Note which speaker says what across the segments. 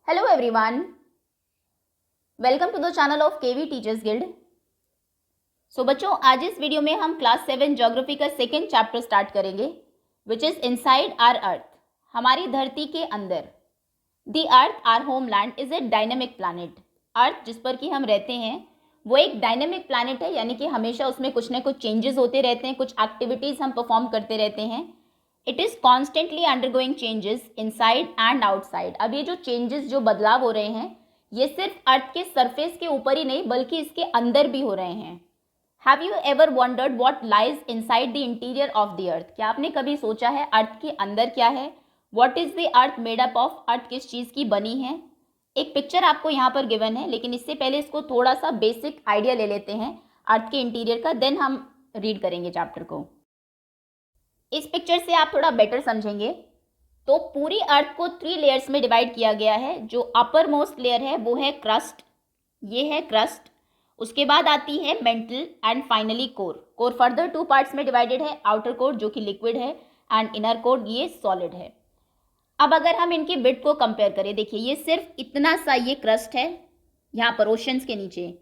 Speaker 1: Hello everyone, welcome to the channel of KV Teachers Guild. बच्चों आज इस video में हम क्लास 7 ज्योग्राफी का सेकेंड चैप्टर स्टार्ट करेंगे which is inside our earth, हमारी धरती के अंदर. The earth our homeland is a dynamic planet. Earth जिस पर कि हम रहते हैं वो एक डायनेमिक प्लानट है, यानी कि हमेशा उसमें कुछ ना कुछ चेंजेस होते रहते हैं, कुछ एक्टिविटीज़ हम परफॉर्म करते रहते हैं. It is constantly undergoing changes inside and outside. अब ये जो चेंजेस, जो बदलाव हो रहे हैं, ये सिर्फ अर्थ के सरफेस के ऊपर ही नहीं बल्कि इसके अंदर भी हो रहे हैं. Have you ever wondered what lies inside the interior of the अर्थ? क्या आपने कभी सोचा है अर्थ के अंदर क्या है? What is the earth made up of? Earth किस चीज़ की बनी है? एक पिक्चर आपको यहाँ पर गिवन है, लेकिन इससे पहले इसको थोड़ा सा बेसिक आइडिया ले लेते हैं अर्थ के इंटीरियर का, देन हम रीड करेंगे चैप्टर को. इस पिक्चर से आप थोड़ा बेटर समझेंगे. तो पूरी अर्थ को 3 लेयर्स में डिवाइड किया गया है. जो अपर मोस्ट लेयर है वो है क्रस्ट, ये है क्रस्ट. उसके बाद आती है mental and finally core. Core further 2 parts में डिवाइडेड है, आउटर कोर जो कि लिक्विड है एंड इनर कोर ये सॉलिड है. अब अगर हम इनकी विड्थ को कंपेयर करें, देखिए ये सिर्फ इतना सा ये क्रस्ट है यहाँ पर ओशंस के नीचे.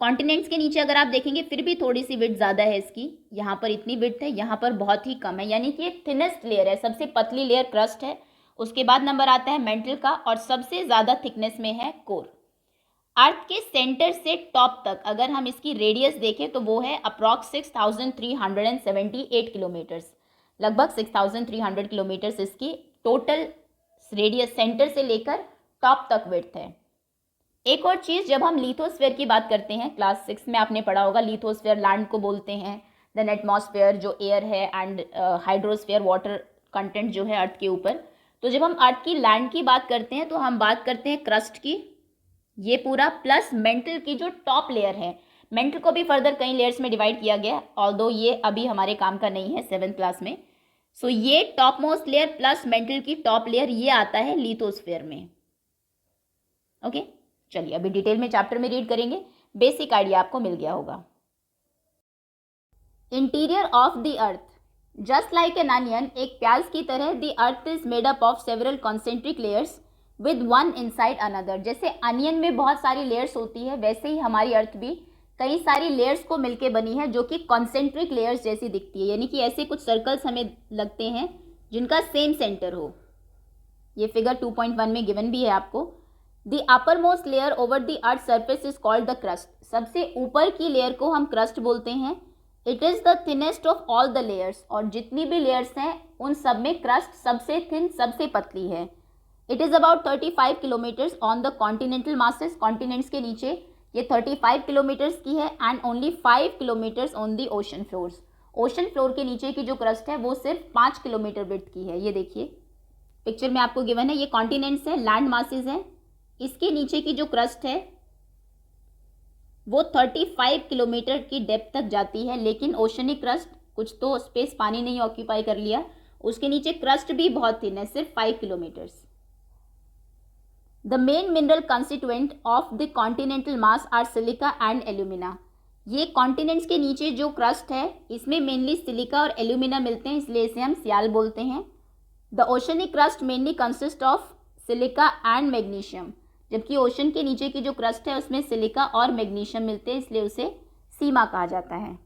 Speaker 1: कॉन्टिनेंट्स के नीचे अगर आप देखेंगे फिर भी थोड़ी सी विड्थ ज़्यादा है इसकी, यहाँ पर इतनी विड्थ है, यहाँ पर बहुत ही कम है, यानी कि ये थिनेस्ट लेयर है, सबसे पतली लेयर क्रस्ट है. उसके बाद नंबर आता है मेंटल का और सबसे ज़्यादा थिकनेस में है कोर. अर्थ के सेंटर से टॉप तक अगर हम इसकी रेडियस देखें तो वो है अप्रॉक्स 6378 किलोमीटर्स. लगभग 6300 किलोमीटर्स इसकी टोटल रेडियस सेंटर से लेकर टॉप तक विड्थ है. एक और चीज़, जब हम लिथोस्फीयर की बात करते हैं, क्लास 6 में आपने पढ़ा होगा, लिथोस्फीयर लैंड को बोलते हैं, देन एटमॉस्फेयर जो एयर है एंड हाइड्रोस्फीयर वाटर कंटेंट जो है अर्थ के ऊपर. तो जब हम अर्थ की लैंड की बात करते हैं तो हम बात करते हैं क्रस्ट की, ये पूरा, प्लस मेंटल की जो टॉप लेयर है. मेंटल को भी फर्दर कई लेयर्स में डिवाइड किया गया, ऑल्दो ये अभी हमारे काम का नहीं है 7th क्लास में. सो ये top most layer plus mental की टॉप लेयर ये आता है लिथोस्फीयर में. ओके चलिए अभी डिटेल में चैप्टर में रीड करेंगे, बेसिक आइडिया आपको मिल गया होगा. Interior of the earth, just like an onion, एक प्याज की तरह the earth is made up of several concentric layers with one inside another. जैसे अनियन में बहुत सारी लेयर्स होती है, वैसे ही हमारी अर्थ भी कई सारी लेयर्स को मिलके बनी है जो कि कॉन्सेंट्रिक लेयर्स जैसी दिखती है, यानी कि ऐसे कुछ सर्कल्स हमें लगते हैं जिनका सेम सेंटर हो. ये फिगर 2.1 में गिवन भी है आपको. The uppermost layer over the earth's surface is called the crust. सबसे ऊपर की लेयर को हम क्रस्ट बोलते हैं. It is the thinnest of all the layers. और जितनी भी लेयर्स हैं उन सब में क्रस्ट सबसे थिन, सबसे पतली है. It is about 35 kilometers on the continental masses. Continents के नीचे ये 35 किलोमीटर्स की है and only 5 kilometers on the ocean floors. Ocean floor के नीचे की जो क्रस्ट है वो सिर्फ 5 किलोमीटर विड्थ की है. ये देखिए पिक्चर में आपको गिवन है, ये कॉन्टिनेंट्स है, लैंड मासेस हैं. इसके नीचे की जो क्रस्ट है वो 35 किलोमीटर की डेप्थ तक जाती है, लेकिन ओशनिक क्रस्ट, कुछ तो स्पेस पानी नहीं ऑक्यूपाई कर लिया, उसके नीचे क्रस्ट भी बहुत थिन है, सिर्फ 5 kilometres. The main mineral constituent of the continental mass are silica and alumina. ये कॉन्टिनेंट्स के नीचे जो क्रस्ट है इसमें मेनली सिलिका और एल्यूमिना मिलते हैं, इसलिए इसे हम सियाल बोलते हैं. The oceanic crust mainly consist of silica and magnesium. जबकि ओशन के नीचे की जो क्रस्ट है उसमें सिलिका और मैग्नीशियम मिलते हैं, इसलिए उसे सीमा कहा जाता है.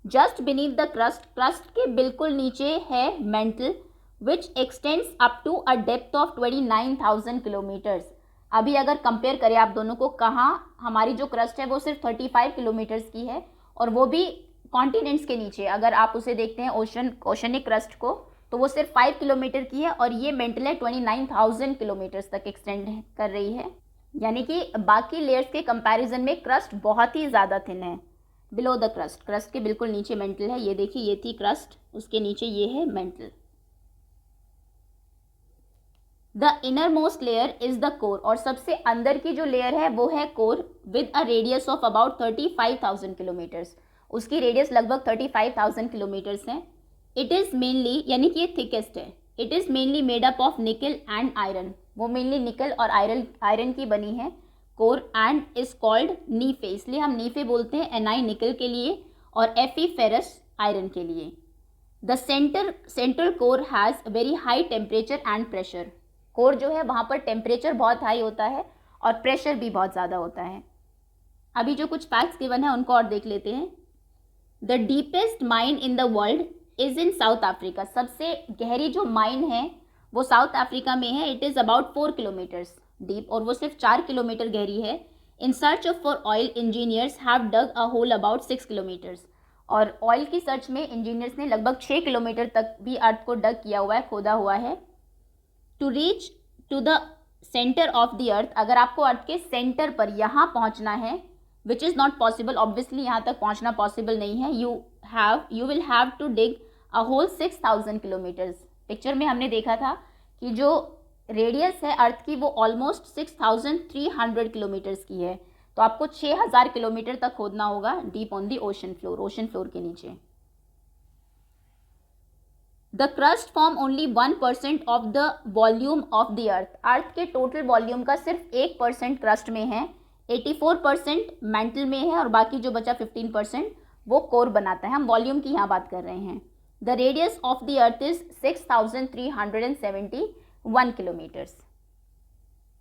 Speaker 1: Just beneath the crust, crust के बिल्कुल नीचे है mantle which extends up to a depth of 29,000 kilometres. अभी अगर कंपेयर करें आप दोनों को, कहाँ हमारी जो क्रस्ट है वो सिर्फ 35 किलोमीटर्स की है और वो भी कॉन्टिनेंट्स के नीचे. अगर आप उसे देखते हैं ओशनिक क्रस्ट को तो वो सिर्फ 5 किलोमीटर की है और ये मेंटल है 29,000 किलोमीटर्स तक एक्सटेंड कर रही है, यानी कि बाकी लेयर्स के कंपैरिजन में क्रस्ट बहुत ही ज़्यादा थिन है. बिलो द क्रस्ट, क्रस्ट के बिल्कुल नीचे मेंटल है. ये देखिए ये थी क्रस्ट, उसके नीचे ये है mental. The inner most layer is the core, और सबसे अंदर की जो लेयर है वो है core with a radius of about 35,000 kilometres. उसकी रेडियस लगभग 35,000 किलोमीटर्स है. इट इज़ मेनली, यानी कि ये थिकेस्ट है, it is mainly made up of निकल एंड आयरन. वो मेनली निकल और आयरन की बनी है कोर, एंड इज कॉल्ड नीफे. इसलिए हम नीफे बोलते हैं Ni निकल के लिए और Fe फेरस आयरन के लिए. The central core has very high temperature and pressure. Core जो है वहाँ पर टेम्परेचर बहुत हाई होता है और प्रेशर भी बहुत ज़्यादा होता है। अभी जो कुछ फैक्ट्स गिवन है उनको और देख लेते हैं। The deepest mine in the world is in south Africa. सबसे गहरी जो माइन है वो साउथ अफ्रीका में है। It is about 4 kilometres deep और वो सिर्फ 4 किलोमीटर गहरी है। In search of for oil engineers have dug a hole about 6 kilometres. और ऑयल की सर्च में इंजीनियर्स ने लगभग 6 किलोमीटर तक भी अर्थ को डग किया हुआ है, खोदा हुआ है। To reach to the centre of the earth, अगर आपको अर्थ के सेंटर पर यहाँ पहुँचना है, which is not possible, obviously यहाँ तक पहुँचना पॉसिबल नहीं है। You will have to dig a hole 6000 kilometres. Picture में हमने देखा था कि जो रेडियस है अर्थ की वो ऑलमोस्ट 6300 किलोमीटर्स की है। तो आपको 6000 किलोमीटर तक खोदना होगा deep on the ocean floor के नीचे। The crust form only 1% of the volume of the earth. Earth के टोटल वॉल्यूम का सिर्फ 1% क्रस्ट में है, 84% मेंटल में है और बाकी जो बचा 15% वो कोर बनाता है। हम वॉल्यूम की यहाँ बात कर रहे हैं। The radius of the earth is 6371 kilometres.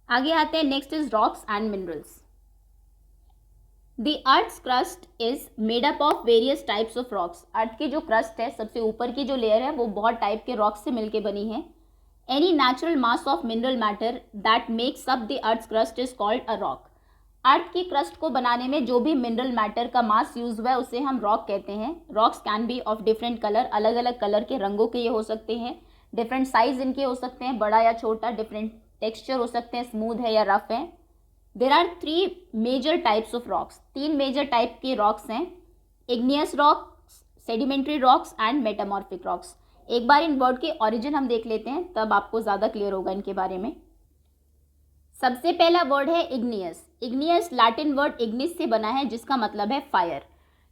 Speaker 1: आगे आते हैं, next is rocks and minerals. The earth's crust is made up of various types of rocks. Earth की जो क्रस्ट है, सबसे ऊपर की जो लेयर है, वो बहुत टाइप के रॉक्स से मिलकर बनी है। Any natural mass of mineral matter that makes up the earth's crust is called a rock. Earth की क्रस्ट को बनाने में जो भी मिनरल मैटर का मास यूज हुआ है उसे हम रॉक कहते हैं। Rocks can be of different colour, अलग अलग कलर के रंगों के ये हो सकते हैं। डिफरेंट साइज इनके हो सकते हैं, बड़ा या छोटा। डिफरेंट टेक्सचर हो सकते हैं, स्मूथ है या रफ है। There are 3 major types of rocks. 3 major type के रॉक्स हैं, igneous rocks, sedimentary rocks and metamorphic rocks. एक बार इन वर्ड के ओरिजिन हम देख लेते हैं, तब आपको ज़्यादा क्लियर होगा इनके बारे में। सबसे पहला वर्ड है igneous. Igneous Latin word Ignis से बना है, जिसका मतलब है फायर।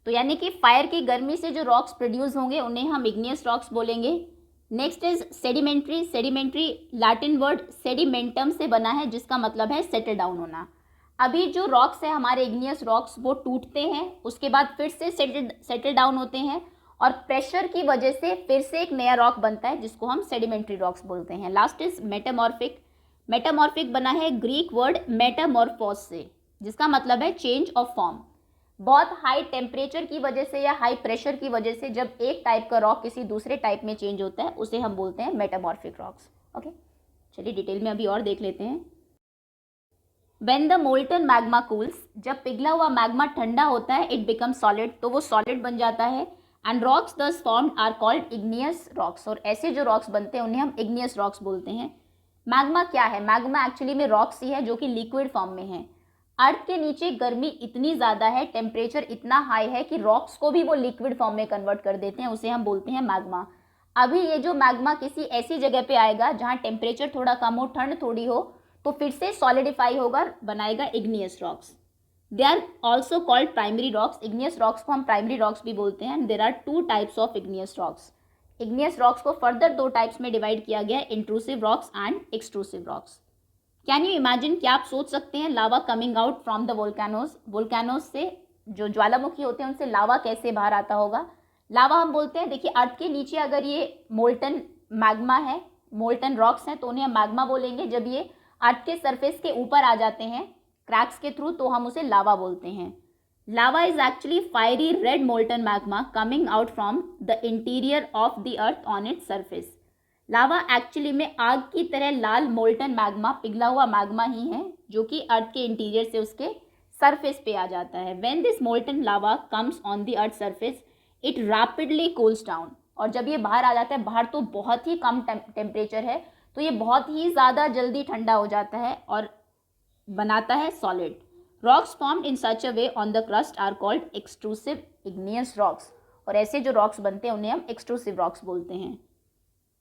Speaker 1: तो यानी कि फायर की गर्मी से जो रॉक्स प्रोड्यूस होंगे उन्हें हम इग्नियस रॉक्स बोलेंगे। Next is sedimentary. Sedimentary Latin word sedimentum से बना है, जिसका मतलब है सेटल डाउन होना। अभी जो रॉक्स है हमारे इग्नियस रॉक्स, वो टूटते हैं, उसके बाद फिर से सेटल डाउन होते हैं और प्रेशर की वजह से फिर से एक नया रॉक बनता है, जिसको हम सेडिमेंट्री रॉक्स बोलते हैं। Last is metamorphic. मेटामॉर्फिक बना है ग्रीक वर्ड मेटामॉर्फोस से, जिसका मतलब है चेंज ऑफ फॉर्म। बहुत हाई टेम्परेचर की वजह से या हाई प्रेशर की वजह से जब एक टाइप का रॉक किसी दूसरे टाइप में चेंज होता है, उसे हम बोलते हैं मेटामॉर्फिक रॉक्स। ओके, चलिए डिटेल में अभी और देख लेते हैं। When the molten magma cools, जब पिघला हुआ मैग्मा ठंडा होता है, इट बिकम सॉलिड, तो वो सॉलिड बन जाता है। And rocks thus formed are called igneous rocks. और ऐसे जो रॉक्स बनते हैं उन्हें हम इग्नियस रॉक्स बोलते हैं। मैग्मा क्या है? मैग्मा एक्चुअली में रॉक्स ही है, जो कि लिक्विड फॉर्म में है। अर्थ के नीचे गर्मी इतनी ज़्यादा है, टेम्परेचर इतना हाई है कि रॉक्स को भी वो लिक्विड फॉर्म में कन्वर्ट कर देते हैं, उसे हम बोलते हैं मैग्मा। अभी ये जो मैग्मा किसी ऐसी जगह पे आएगा जहाँ टेम्परेचर थोड़ा कम हो, ठंड थोड़ी हो, तो फिर से सॉलिडिफाई होगा, बनाएगा igneous rocks. They are also called primary rocks. Igneous rocks को हम प्राइमरी रॉक्स भी बोलते हैं। There are 2 types of igneous rocks. Igneous rocks को फर्दर 2 टाइप्स में डिवाइड किया गया है, intrusive rocks and extrusive rocks. Can you imagine, क्या आप सोच सकते हैं lava coming out from the volcanoes? Volcanoes से जो ज्वालामुखी होते हैं उनसे लावा कैसे बाहर आता होगा? लावा हम बोलते हैं, देखिए अर्थ के नीचे अगर ये मोल्टन मैग्मा है, मोल्टन रॉक्स हैं, तो उन्हें हम मैग्मा बोलेंगे। जब ये अर्थ के सरफेस के ऊपर आ जाते हैं क्रैक्स के थ्रू, तो हम उसे लावा बोलते हैं। Lava is actually fiery red molten magma coming out from the interior of the earth on its surface. Lava actually में आग की तरह लाल मोल्टन मैग्मा, पिघला हुआ मैग्मा ही है, जो कि अर्थ के इंटीरियर से उसके सरफेस पे आ जाता है। When this molten lava comes on the earth surface, it rapidly cools down. और जब ये बाहर आ जाता है, बाहर तो बहुत ही कम टेम्परेचर है, तो ये बहुत ही ज़्यादा जल्दी ठंडा हो जाता है और बनाता है solid. Rocks formed in such a way on the crust are called extrusive igneous rocks. और ऐसे जो रॉक्स बनते हैं उन्हें हम एक्सट्रूसिव रॉक्स बोलते हैं।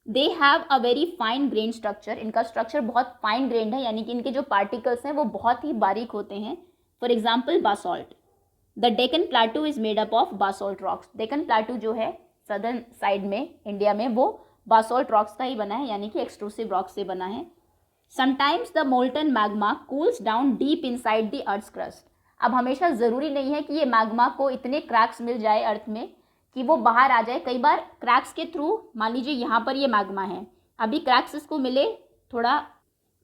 Speaker 1: They have a very fine grain structure. इनका स्ट्रक्चर बहुत फाइन ग्रेन्ड है, यानी कि इनके जो पार्टिकल्स हैं वो बहुत ही बारीक होते हैं। For example basalt. The Deccan plateau is made up of basalt rocks. Deccan plateau जो है सदर्न साइड में इंडिया में, वो बासॉल्ट रॉक्स का ही बना है, यानी कि एक्सट्रूसिव रॉक्स से बना है। Sometimes the molten magma cools down deep inside the earth's crust. अब हमेशा ज़रूरी नहीं है कि ये मैग्मा को इतने क्रैक्स मिल जाए अर्थ में कि वो बाहर आ जाए। कई बार क्रैक्स के थ्रू, मान लीजिए यहाँ पर ये मैग्मा है, अभी क्रैक्स इसको मिले, थोड़ा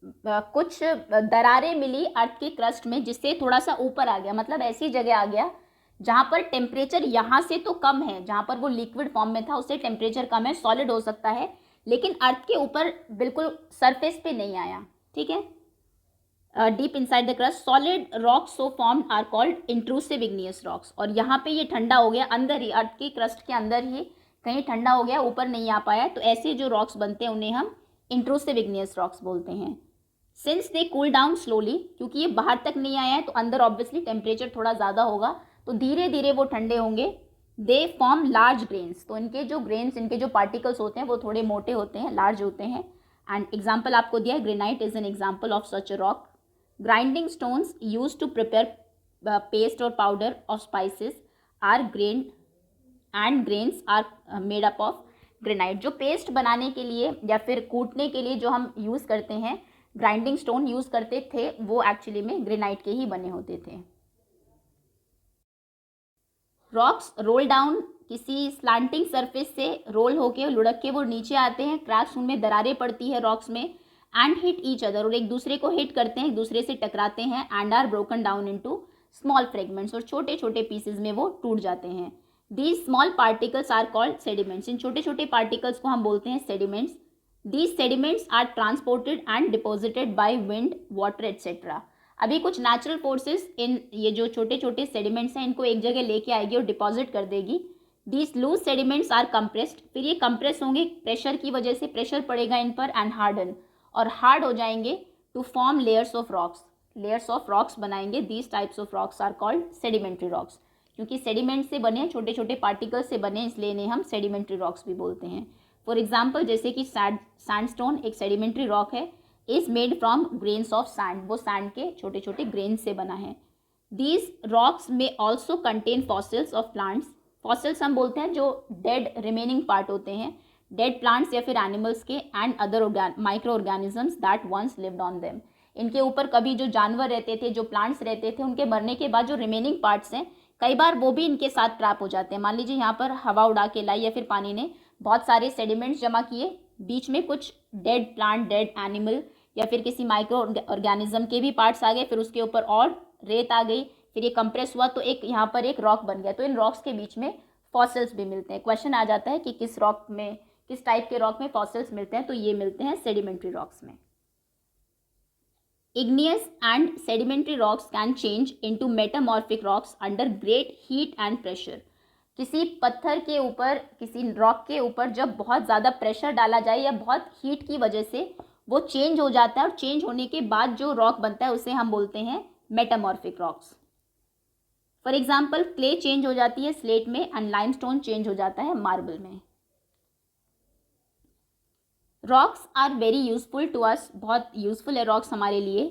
Speaker 1: कुछ दरारें मिली अर्थ के क्रस्ट में, जिससे थोड़ा सा ऊपर आ गया, मतलब ऐसी जगह आ गया जहाँ पर टेम्परेचर यहाँ से तो कम है, जहाँ पर वो लिक्विड फॉर्म में था उससे टेम्परेचर कम है, सॉलिड हो सकता है, लेकिन अर्थ के ऊपर बिल्कुल सरफेस पे नहीं आया, ठीक है। Deep inside the crust solid rocks so formed are called intrusive igneous rocks. और यहाँ पे ये ठंडा हो गया, अंदर ही अर्थ के क्रस्ट के अंदर ही कहीं ठंडा हो गया, ऊपर नहीं आ पाया, तो ऐसे जो रॉक्स बनते हैं उन्हें हम इंट्रूसिव इग्नियस रॉक्स बोलते हैं। Since they cool down slowly, क्योंकि ये बाहर तक नहीं आया है तो अंदर ऑब्वियसली टेम्परेचर थोड़ा ज़्यादा होगा, तो धीरे धीरे वो ठंडे होंगे। दे फॉर्म लार्ज ग्रेन्स, तो इनके जो ग्रेन्स, इनके जो पार्टिकल्स होते हैं वो थोड़े मोटे होते हैं, लार्ज होते हैं। एंड एग्जाम्पल आपको दिया है, granite is an example of such a rock. Grinding stones use to prepare paste और powder of spices are grain and grains are made up of granite. जो पेस्ट बनाने के लिए या फिर कूटने के लिए जो हम यूज़ करते हैं, ग्राइंडिंग स्टोन यूज़ करते थे, वो एक्चुअली में ग्रेनाइट के ही बने होते थे। रॉक्स रोल डाउन, किसी स्लांटिंग सरफेस से रोल होके लुढ़क के वो नीचे आते हैं, क्रैक्स, उनमें दरारें पड़ती है रॉक्स में, एंड हिट ईच अदर, और एक दूसरे को हिट करते हैं, एक दूसरे से टकराते हैं, and are broken down into small fragments, और छोटे छोटे पीसेज में वो टूट जाते हैं। These small particles are called sediments, इन छोटे छोटे पार्टिकल्स को हम बोलते हैं sediments. These sediments are transported and deposited by wind, water etcetera. अभी कुछ नेचुरल फोर्सेस इन ये जो छोटे छोटे सेडिमेंट्स हैं इनको एक जगह लेके आएगी और डिपॉजिट कर देगी। These loose sediments are compressed, फिर ये कंप्रेस होंगे प्रेशर की वजह से, प्रेशर पड़ेगा इन पर, एंड हार्डन, और हार्ड हो जाएंगे, to form layers of rocks, layers of rocks बनाएंगे। These types of rocks are called sedimentary rocks. क्योंकि सेडिमेंट से बने, छोटे छोटे पार्टिकल्स से बने, इसलिए इन्हें हम सेडिमेंट्री रॉक्स भी बोलते हैं। फॉर एग्जाम्पल, जैसे कि सैंडस्टोन एक सेडिमेंट्री रॉक है, is made from grains of sand, वो सैंड के छोटे छोटे ग्रेन से बना है। दीज रॉक्स में also contain fossils of plants, fossils हम बोलते हैं जो डेड रिमेनिंग पार्ट होते हैं, डेड प्लांट्स या फिर एनिमल्स के, and other micro organisms that once lived on them. इनके ऊपर कभी जो जानवर रहते थे, जो प्लांट्स रहते थे, उनके मरने के बाद जो रिमेनिंग पार्ट्स हैं, कई बार वो भी इनके साथ ट्रैप हो जाते हैं। मान लीजिए यहाँ पर हवा उड़ा के लाई या फिर पानी ने बहुत सारे सेडिमेंट्स जमा किए, बीच में कुछ डेड प्लांट, डेड एनिमल या फिर किसी माइक्रो ऑर्गेनिज्म के भी पार्ट्स आ गए, फिर उसके ऊपर और रेत आ गई, फिर ये कंप्रेस हुआ तो एक यहाँ पर एक रॉक बन गया, तो इन रॉक्स के बीच में फॉसिल्स भी मिलते हैं। क्वेश्चन आ जाता है कि किस रॉक में, किस टाइप के रॉक में फॉसिल्स मिलते हैं, तो ये मिलते हैं सेडिमेंट्री रॉक्स में। Igneous and sedimentary rocks can change into metamorphic rocks under great heat and pressure. किसी पत्थर के ऊपर, किसी रॉक के ऊपर जब बहुत ज़्यादा प्रेशर डाला जाए या बहुत हीट की वजह से वो चेंज हो जाता है, और चेंज होने के बाद जो रॉक बनता है उसे हम बोलते हैं metamorphic rocks. For example, clay change हो जाती है स्लेट में, एंड लाइमस्टोन चेंज हो जाता है मार्बल में। Rocks are very useful to us, बहुत यूजफुल है रॉक्स हमारे लिए।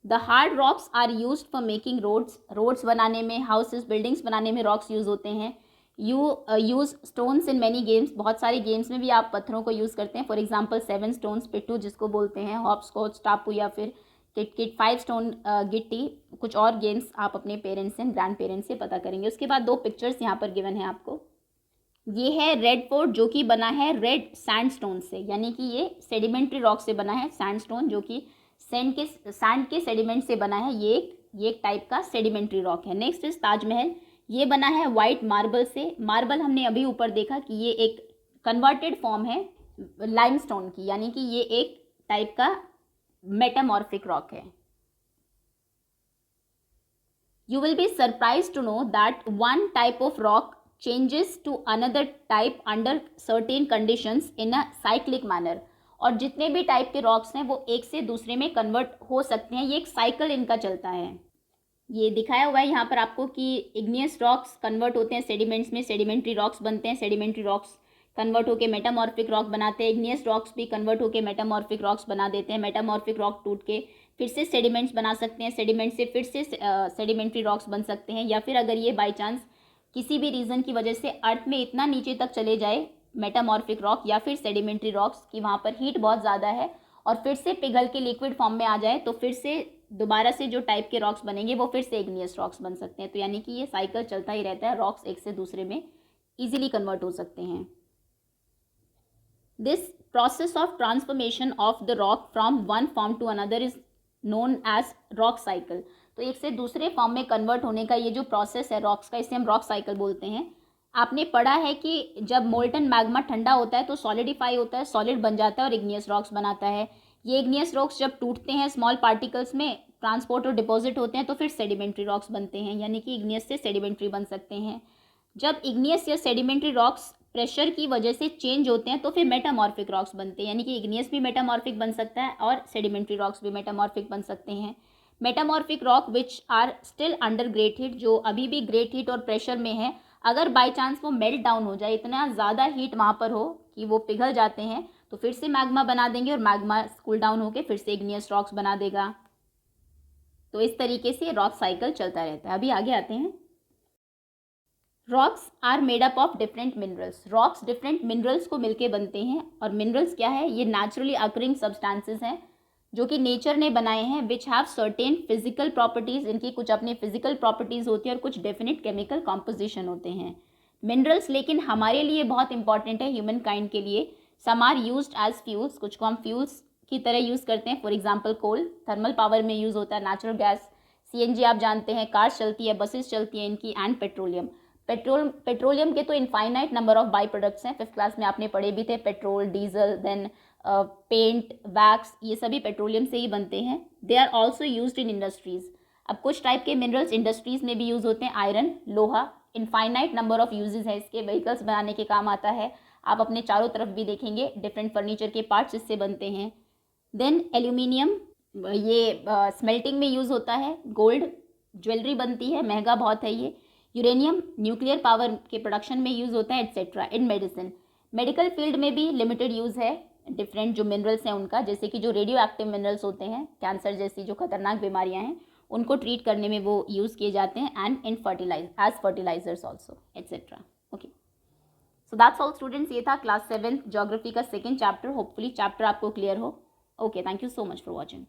Speaker 1: The hard rocks are used for making roads, roads बनाने में, हाउसेस, बिल्डिंग्स बनाने में रॉक्स यूज़ होते हैं। You use stones in many games, बहुत सारे गेम्स में भी आप पत्थरों को यूज़ करते हैं। फॉर एग्जाम्पल 7 स्टोन्स पिट्टू जिसको बोलते हैं, हॉप स्कॉच, टापू या फिर किट किट, 5 स्टोन गिट्टी। कुछ और गेम्स आप अपने पेरेंट्स से, ग्रैंड पेरेंट्स से पता करेंगे। उसके बाद 2 पिक्चर्स यहाँ पर गिवन है आपको। ये है रेड फोर्ट जो कि बना है रेड सैंडस्टोन से, यानी कि ये सेडिमेंट्री रॉक से बना है। सैंडस्टोन जो कि सैंड के सेडिमेंट से बना है, ये एक टाइप का सेडिमेंट्री रॉक है। नेक्स्ट इज ताजमहल, ये बना है वाइट मार्बल से। मार्बल हमने अभी ऊपर देखा कि ये एक कन्वर्टेड फॉर्म है लाइमस्टोन की, यानी कि ये एक टाइप का मेटामॉर्फिक रॉक है। You will be surprised to know that one type of rock changes to another type under certain conditions in a cyclic manner. और जितने भी टाइप के रॉक्स हैं वो एक से दूसरे में कन्वर्ट हो सकते हैं, ये एक साइकिल इनका चलता है। ये दिखाया हुआ है यहाँ पर आपको कि इग्नियस रॉक्स कन्वर्ट होते हैं सेडिमेंट्स में, सेडिमेंट्री रॉक्स बनते हैं, सेडिमेंट्री रॉक्स कन्वर्ट होकर मेटामॉर्फिक रॉक बनाते हैं, इग्नियस रॉक्स भी कन्वर्ट होकर मेटामॉर्फिक रॉक्स बना देते हैं। मेटामॉर्फिक रॉक टूट के फिर से सेडिमेंट्स बना सकते हैं, सेडिमेंट से फिर से सेडिमेंट्री रॉक्स बन सकते हैं। या फिर अगर ये बाई चांस किसी भी रीज़न की वजह से अर्थ में इतना नीचे तक चले जाए मेटामॉर्फिक रॉक या फिर सेडिमेंट्री रॉक्स कि वहाँ पर हीट बहुत ज़्यादा है और फिर से पिघल के लिक्विड फॉर्म में आ जाए, तो फिर से दोबारा से जो टाइप के रॉक्स बनेंगे वो फिर से इग्नियस रॉक्स बन सकते हैं। तो यानी कि ये साइकिल चलता ही रहता है, रॉक्स एक से दूसरे में ईजिली कन्वर्ट हो सकते हैं। This process of transformation of the rock from one form to another is known as rock cycle. तो एक से दूसरे फॉर्म में कन्वर्ट होने का ये जो प्रोसेस है रॉक्स का, इसे हम रॉक साइकिल बोलते हैं। आपने पढ़ा है कि जब मोल्टन मैग्मा ठंडा होता है तो सॉलिडिफाई होता है, सॉलिड बन जाता है और इग्नियस रॉक्स बनाता है। ये इग्नियस रॉक्स जब टूटते हैं स्मॉल पार्टिकल्स में, ट्रांसपोर्ट और डिपॉजिट होते हैं, तो फिर सेडिमेंट्री रॉक्स बनते हैं, यानी कि इग्नियस से सेडिमेंट्री बन सकते हैं। जब इग्नियस या सेडिमेंट्री रॉक्स प्रेशर की वजह से चेंज होते हैं तो फिर मेटामॉर्फिक रॉक्स बनते हैं, यानी कि इग्नियस भी मेटामॉर्फिक बन सकता है और सेडिमेंट्री रॉक्स भी मेटामॉर्फिक बन सकते हैं। Metamorphic rock which are still under great heat, जो अभी भी ग्रेट हीट और प्रेशर में है, अगर बाई चांस वो मेल्ट डाउन हो जाए, इतना ज़्यादा हीट वहाँ पर हो कि वो पिघल जाते हैं, तो फिर से मैग्मा बना देंगे और मैग्मा कूल डाउन होकर फिर से इग्नियस रॉक्स बना देगा। तो इस तरीके से रॉक साइकिल चलता रहता है। अभी आगे आते हैं। Rocks are made up of different minerals. Rocks different minerals को मिलके बनते हैं। और मिनरल्स क्या है? ये नेचुरली अकरिंग सब्सटेंसेस हैं जो कि नेचर ने बनाए हैं, which have certain physical properties. इनकी कुछ अपनी फिजिकल प्रॉपर्टीज़ होती है और कुछ डेफिनेट केमिकल कॉम्पोजिशन होते हैं। मिनरल्स लेकिन हमारे लिए बहुत इंपॉर्टेंट है, ह्यूमन काइंड के लिए। Some are used as fuels, कुछ को हम फ्यूल्स की तरह यूज़ करते हैं। For example coal thermal power में यूज़ होता है, नेचुरल गैस, सीएनजी आप जानते हैं, कार्स चलती है, बसेस चलती हैं इनकी, एंड पेट्रोलियम। पेट्रोलियम के तो infinite number of by products हैं, 5th क्लास में आपने पढ़े भी थे। Petrol, diesel, then paint, wax, ये सभी पेट्रोलियम से ही बनते हैं। They are also used in industries. अब कुछ टाइप के मिनरल्स इंडस्ट्रीज़ में भी यूज़ होते हैं। आयरन, लोहा, इनफाइनाइट नंबर ऑफ यूजेस है इसके, व्हीकल्स बनाने के काम आता है। आप अपने चारों तरफ भी देखेंगे डिफरेंट फर्नीचर के पार्ट्स इससे बनते हैं। देन एल्यूमिनियम, ये स्मेल्टिंग में यूज़ होता है। गोल्ड, ज्वेलरी बनती है, महंगा बहुत है ये। यूरेनियम, न्यूक्लियर पावर के प्रोडक्शन में यूज़ होता है, एट्सेट्रा। इन मेडिसिन, मेडिकल फील्ड में भी लिमिटेड यूज़ है डिफरेंट जो मिनरल्स हैं उनका, जैसे कि जो रेडियो एक्टिव मिनरल्स होते हैं, कैंसर जैसी जो खतरनाक बीमारियां हैं उनको ट्रीट करने में वो यूज़ किए जाते हैं, and in fertilisers also, etcetera. Okay, so that's all students. ये था क्लास 7 ज्योग्राफी का सेकेंड चैप्टर। होपफुली चैप्टर आपको क्लियर हो। Okay, thank you so much for watching.